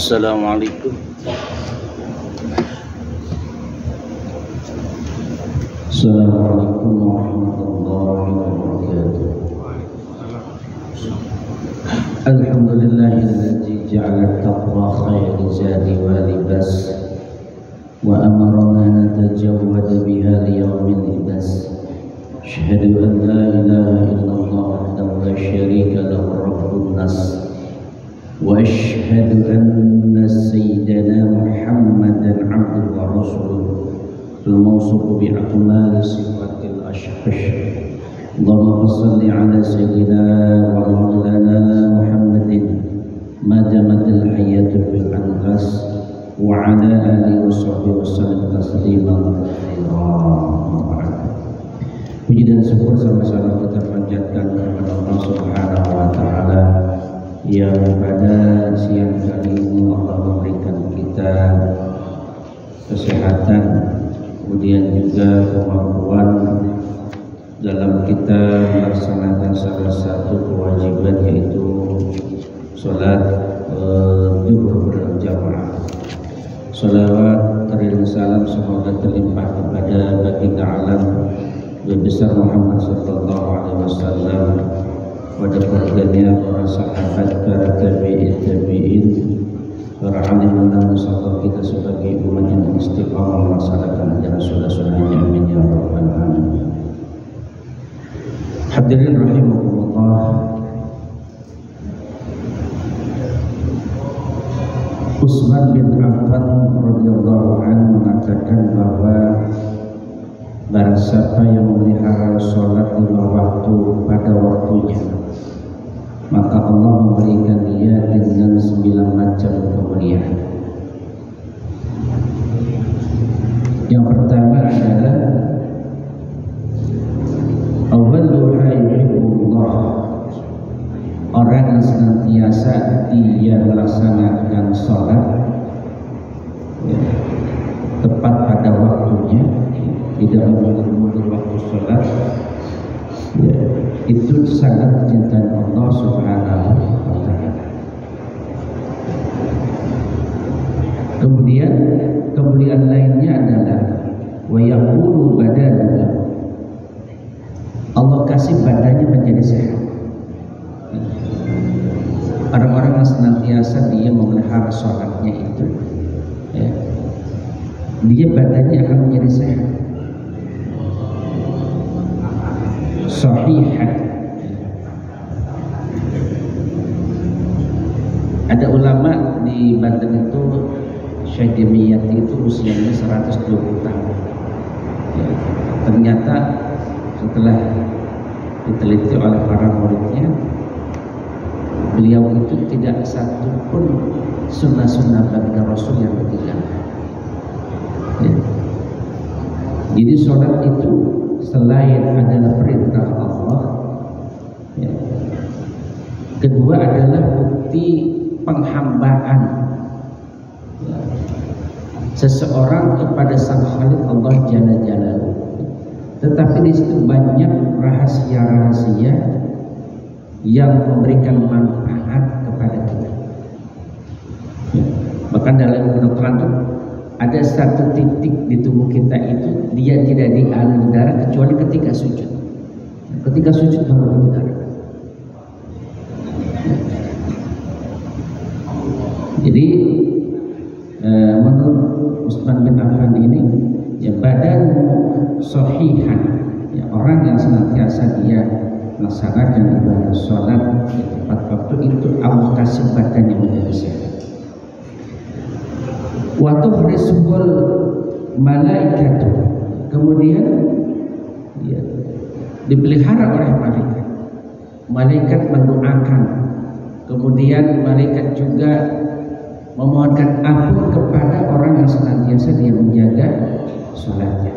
Assalamualaikum. Assalamualaikum warahmatullahi wabarakatuh. Alhamdulillahilladzi ja'ala taqwa khairi zadi wa libas wa amarna natajawwada biha liyawmil libas. Asyhadu an la ilaha illallah wahdahu la syarika lahu rabbun nas wa asyhadu anna sayyidana Muhammadan abduhu wa rasuluh al-mawsuuf bi'akmali sifatil ashhash. Allahumma shalli ala sayyidina wa maulana Muhammadin ma damatil hayatu fil anfas wa ala alihi wa sahbihi wa sallam tasliman katsiran. Puji dan syukur sama-sama kita panjatkan kepada Allah Subhanahu wa taala yang pada siang kali ini Allah memberikan kita kesehatan, kemudian juga kemampuan dalam kita melaksanakan salah satu kewajiban, yaitu sholat zuhur berjamaah. Sholawat dan salam semoga terlimpah kepada baginda alam besar Muhammad sallallahu alaihi wasallam, pada keluarganya, para sahabat, para tabi'in, para alim dan sahabat kita sebagai umat yang istiqamah melaksanakan ajaran sunnah-sunnahnya. Amin ya rabbal alamin. Hadirin rahimakumullah, Utsman bin Affan radhiyallahu anhu mengatakan bahwa barang siapa yang memelihara sholat 5 waktu pada waktunya, maka Allah memberikan dia dengan 9 macam kemuliaan. Yang pertama adalah awwaluha yuhibbullah, orang yang senantiasa dia melaksanakan sholat tepat pada waktunya, tidak mundur waktu sholat, itu sangat dicintai Allah Subhanahu wa ta'ala. Kemudian kemuliaan lainnya adalah wa yaqulu badanuhu, Allah kasih badannya menjadi sehat. Orang-orang yang senantiasa dia memelihara sholatnya itu, dia badannya akan menjadi sehat, sahihah. Ada ulama di Banten itu, Syekh Dimyati itu usianya 120 tahun. Ternyata setelah diteliti oleh para muridnya, beliau itu tidak satu pun sunnah-sunnah baginda Rasul yang ditinggalkan. Jadi sholat itu selain adalah perintah Allah, kedua adalah bukti penghambaan seseorang kepada Sang Khalik Allah Jalla Jalaluhu. Tetapi di situ banyak rahasia-rahasia yang memberikan manfaat kepada kita. Bahkan dalam kedokteran itu ada satu titik di tubuh kita itu dia tidak dialiri darah kecuali ketika sujud. Ketika sujud baru darah. Jadi menurut Utsman bin Affan ini, ya badan sahihan, ya orang yang senantiasa dia melaksanakan ibadah sholat di tepat waktu itu, Allah kasih badan yang menjadi sehat. Wa tuhrisul malaikatu, kemudian ya, dipelihara oleh malaikat. Malaikat mendoakan, kemudian malaikat juga memohonkan ampun kepada orang yang senantiasa dia menjaga sholatnya.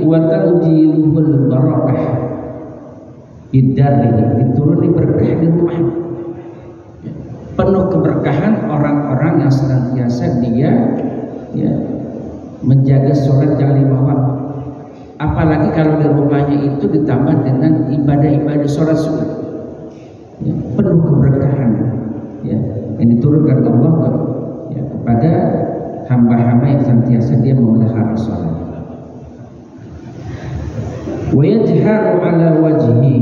Watanjilul barakah bidari, dituruni berkah di rumah, penuh keberkahan orang-orang yang senantiasa dia menjaga sholat yang 5 waktu. Apalagi kalau di rumahnya itu ditambah dengan ibadah-ibadah sholat sunat, ya, penuh keberkahan, ya, yang diturunkan Allah ya, kepada hamba-hamba yang senantiasa dia memelihara sholat. Wa yajharu ala wajhi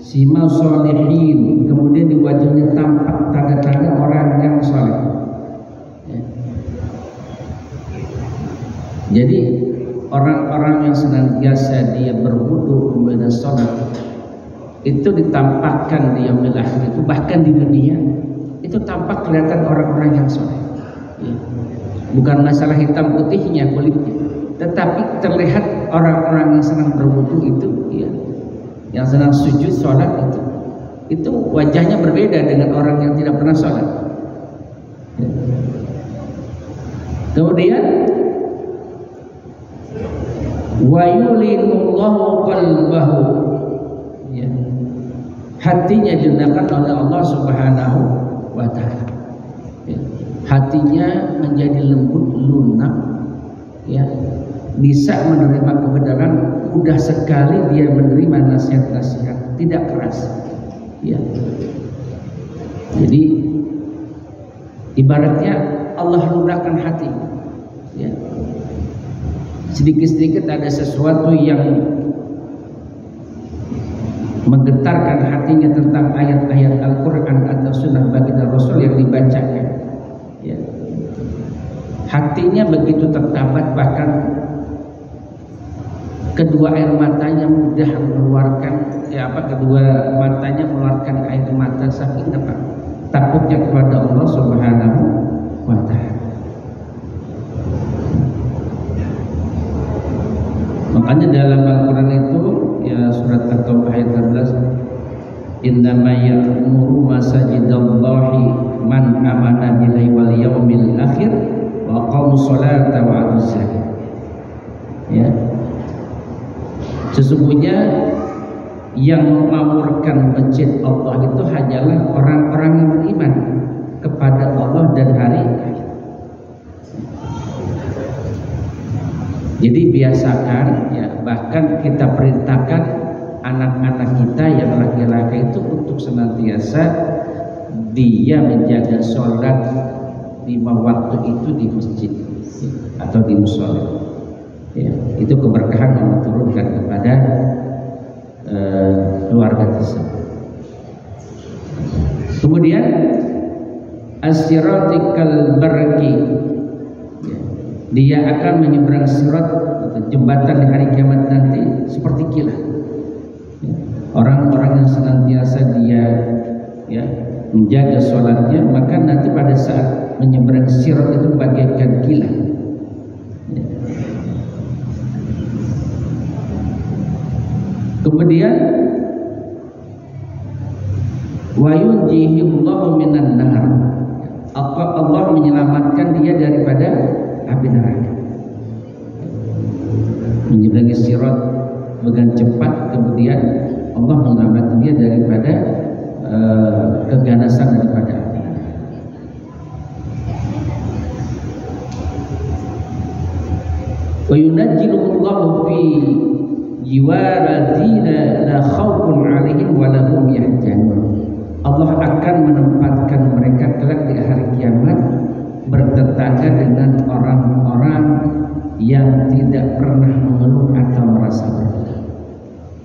sima sholihin, kemudian di wajahnya tampak tanda-tanda orang yang saleh. Ya. Jadi orang-orang yang senantiasa dia berwudu kemudian sholat itu ditampakkan di yaumil akhir itu, bahkan di dunia itu tampak kelihatan orang-orang yang saleh. Ya. Bukan masalah hitam putihnya kulitnya, tetapi terlihat orang-orang yang senang berwudu itu, ya, yang senang sujud sholat itu wajahnya berbeda dengan orang yang tidak pernah sholat. Ya. Kemudian wa yulinullahu qalbahu, ya, hatinya diletakkan oleh Allah Subhanahu wa ta'ala, ya. Hatinya menjadi lembut, lunak, ya, bisa menerima kebenaran, mudah sekali dia menerima nasihat-nasihat, tidak keras, ya. Jadi ibaratnya Allah lunakkan hati, ya. Sedikit-sedikit ada sesuatu yang menggetarkan hatinya tentang ayat-ayat Al-Quran atau sunnah baginda Rasul yang dibacanya, ya. Hatinya begitu tertabat, bahkan kedua air matanya mudah mengeluarkan, kedua matanya mengeluarkan air mata saking takutnya kepada Allah Subhanahu wa ta'ala. Makanya dalam Al-Quran itu, ya, surat At-Taubah ayat 13, innama ya'muru masajidallahi man amana billahi wal yawmil akhir wa aqamu sholata wa atuz zakah. Ya. Sesungguhnya yang memakmurkan masjid Allah itu hanyalah orang-orang yang beriman kepada Allah dan hari akhir. Jadi biasakan, ya, bahkan kita perintahkan anak-anak kita yang laki-laki itu untuk senantiasa dia menjaga sholat 5 waktu itu di masjid, ya, atau di mushola, ya. Itu keberkahan yang diturunkan kepada keluarga tersebut. Kemudian as-siratikal barqi, ya, dia akan menyeberang sirat atau jembatan di hari kiamat nanti seperti kilat. Ya. Orang-orang yang senantiasa dia, ya, menjaga sholatnya, maka nanti pada saat menyeberang sirat itu bagaikan kilat. Ya. Kemudian wa yunjihillahu minan nar, Allah menyelamatkan dia daripada api neraka. Menyeberangi sirat dengan cepat, kemudian Allah menyelamatkan dia daripada keganasan daripada api. Wa yunajjilullahu fi jiwarazina la khaufun 'alaihim wa lahum yahzanun. Allah akan menempatkan mereka kelak di hari kiamat bertetangga dengan orang-orang yang tidak pernah mengeluh atau merasa berat.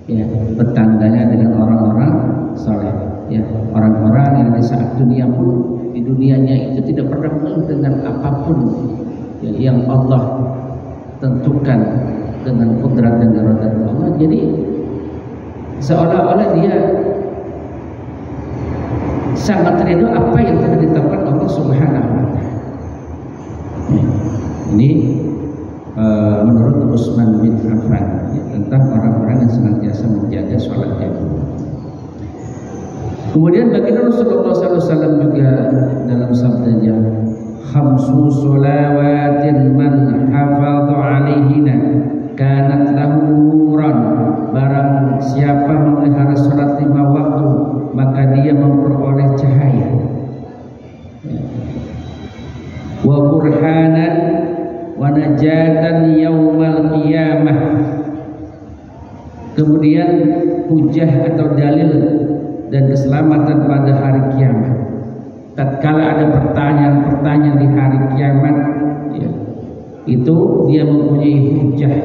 Ya, tetangganya dengan orang-orang saleh, ya, orang-orang yang di saat dunia pun, di dunianya itu tidak pernah mengeluh dengan apapun, ya, yang Allah tentukan dengan kudrat dan iradat Allah. Jadi seolah-olah dia sangat rindu apa yang telah ditetapkan Allah Subhanahu wa ta'ala. Ini menurut Utsman bin Affan, ya, tentang orang-orang yang senantiasa menjaga sholat jamaah. Kemudian baginda Rasulullah SAW juga dalam sabdanya, khamsu sholawatin man hafadha alaihina kanat lahu nuran, barang siapa memelihara sholat 5 waktu maka dia memperoleh cahaya, wa burhanan wa najatan yaumal qiyamah. Kemudian hujah atau dalil dan keselamatan pada hari kiamat. Tatkala ada pertanyaan-pertanyaan di hari kiamat, ya, itu dia mempunyai hujah.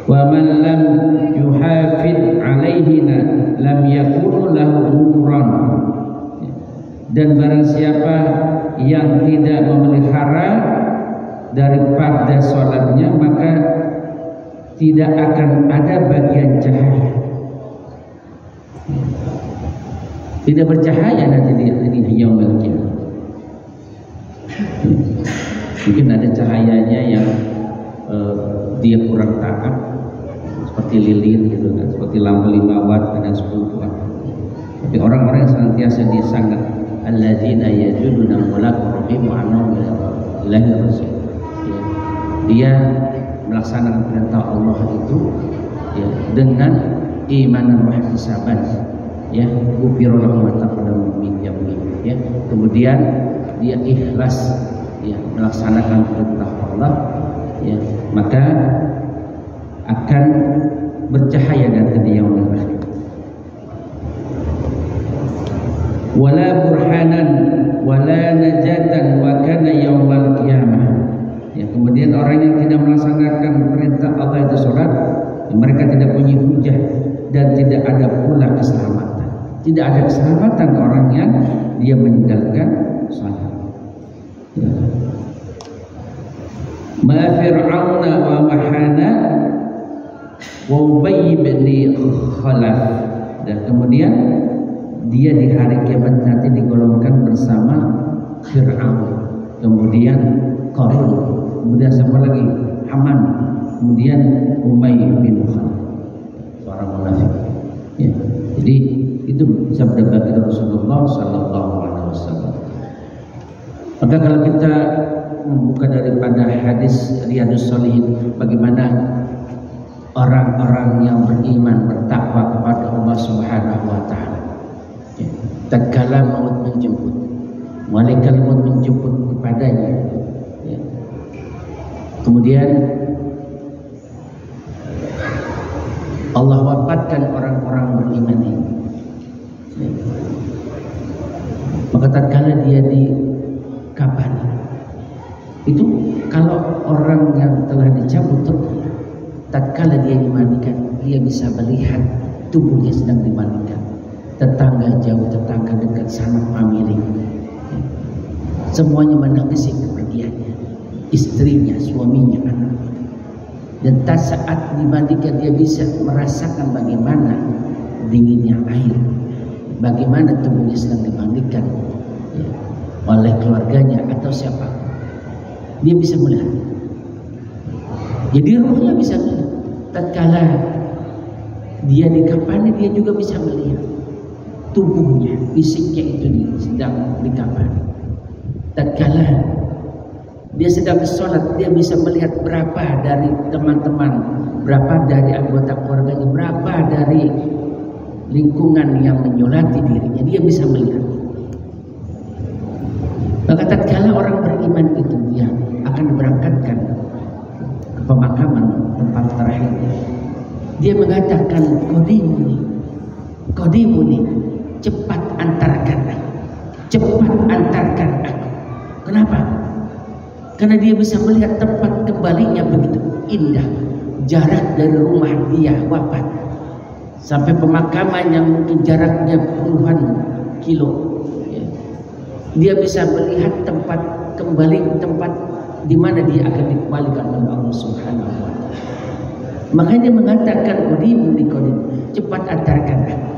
Wa man lam yuhafid alaihina lam yakunu lahu umran. Dan barang siapa yang tidak memelihara daripada sholatnya, maka tidak akan ada bagian cahaya. Tidak bercahaya nanti di yaumil qiyamah. Mungkin ada cahayanya yang dia kurang taat, seperti lilin gitu kan, seperti lampu 5 watt dan 10 watt. Tapi orang-orang yang senantiasa dia sangat alladzina yajuduna mulaqu rabbihim wa annahum ilaihi raji'un. Dia melaksanakan perintah Allah itu, ya, dengan imanan wa ihtisaban, ya, ghufira lahu ma taqaddama min dhanbihi, ya. Kemudian dia ikhlas, ya, melaksanakan perintah Allah, ya, maka akan bercahaya nanti di yaumil akhir. Wala burhanan wala najatan wa kana yaumal qiyamah. Ya, kemudian orang yang tidak melaksanakan perintah Allah itu sholat, ya, mereka tidak punya hujah dan tidak ada pula keselamatan. Tidak ada keselamatan orang yang dia meninggalkan sholat. Ya. Ma fir'auna wa mahana wa Ubay bin Khalaf. Dan kemudian dia di hari kiamat nanti digolongkan bersama Fir'aun, kemudian Qarun, kemudian siapa lagi? Haman, kemudian Ubay bin Khalaf, seorang munafik. Ya. Jadi itu sabda baginda Rasulullah sallallahu alaihi wasallam. Maka kalau kita membuka daripada hadis Riyadhus Shalihin, bagaimana orang-orang yang beriman bertakwa kepada Allah Subhanahu wa taala. Ya. Tatkala maut menjemput, malaikat maut menjemput kepadanya, ya. Kemudian Allah wafatkan orang-orang beriman ini, ya. Maka tatkala dia dikafani, itu kalau orang yang telah dicabut ruh, tatkala dia dimandikan, dia bisa melihat tubuhnya sedang dimandikan. Tetangga jauh, tetangga dekat, sanak famili, semuanya menangisi kepergiannya, istrinya, suaminya, anak. Dan tak saat dimandikan dia bisa merasakan bagaimana dinginnya air, bagaimana tubuhnya sedang dimandikan, ya, oleh keluarganya atau siapa. Dia bisa melihat. Jadi ruhnya bisa melihat. Tatkala dia dikafani, dia juga bisa melihat tubuhnya, fisiknya itu sedang dikafani. Tatkala dia sedang sholat, dia bisa melihat berapa dari teman-teman, berapa dari anggota keluarganya, berapa dari lingkungan yang menyolati dirinya, dia bisa melihat. Maka tatkala orang beriman itu dia akan diberangkatkan ke pemakaman tempat terakhirnya, dia mengatakan Qadimuni, cepat antarkan aku, cepat antarkan aku. Kenapa? Karena dia bisa melihat tempat kembalinya begitu indah. Jarak dari rumah dia wafat sampai pemakaman yang mungkin jaraknya puluhan kilo, ya. Dia bisa melihat tempat kembali, tempat di mana dia akan dikembalikan oleh Allah Subhanahu wa taala. Makanya dia mengatakan Qadimuni, cepat antarkan aku.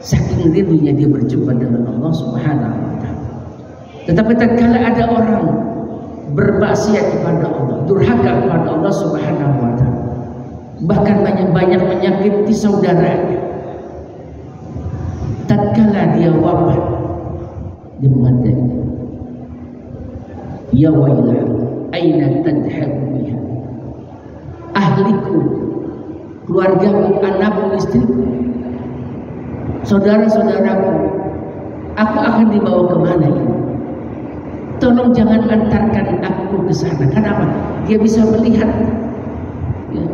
Saking rindunya dia berjumpa dengan Allah Subhanahu wa taala. Tetapi tatkala ada orang bermaksiat kepada Allah, durhaka kepada Allah Subhanahu wa taala, bahkan banyak menyakiti saudaranya, tatkala dia wafat, dia mengatakan, ya wailah, aina tadhhabu biha, ahliku, keluargaku, anakku, istriku, saudara-saudaraku, aku akan dibawa kemana ini? tolong jangan antarkan aku ke sana. Kenapa? Dia bisa melihat ya,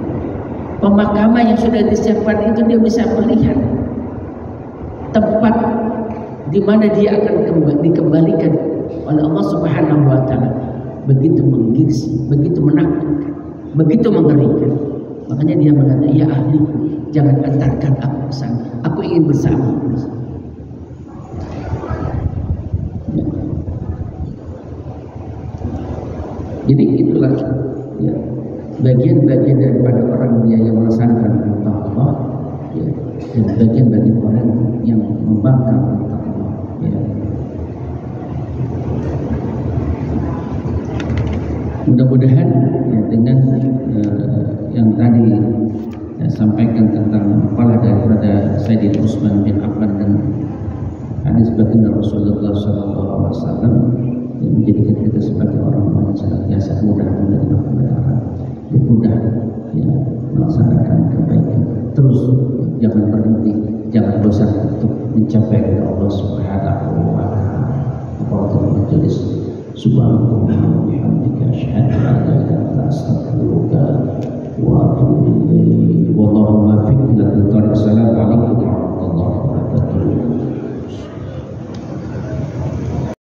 pemakaman yang sudah disiapkan itu, dia bisa melihat tempat di mana dia akan dikembalikan oleh Allah Subhanahu wa taala. Begitu menggirsi, begitu menakutkan, begitu mengerikan. Makanya dia mengatakan, ya ahliku, jangan antarkan aku ke sana. Aku ingin bersama. Jadi itulah ya, bagian-bagian daripada orang dia yang melaksanakan perintah Allah, ya, dan bagian-bagian orang yang membangkang perintah Allah. Ya. Mudah-mudahan ya, dengan yang tadi saya sampaikan tentang kepala daripada Sayyidina Utsman bin Affan dan hadis baginda Rasulullah SAW yang menjadikan kita sebagai orang-orang yang senantiasa mudah menerima kebenaran, mudah ya, melaksanakan kebaikan. Terus jangan berhenti, jangan bosan untuk mencapai Allah Subhanahu wa taala. Apa itu majelis subhanallah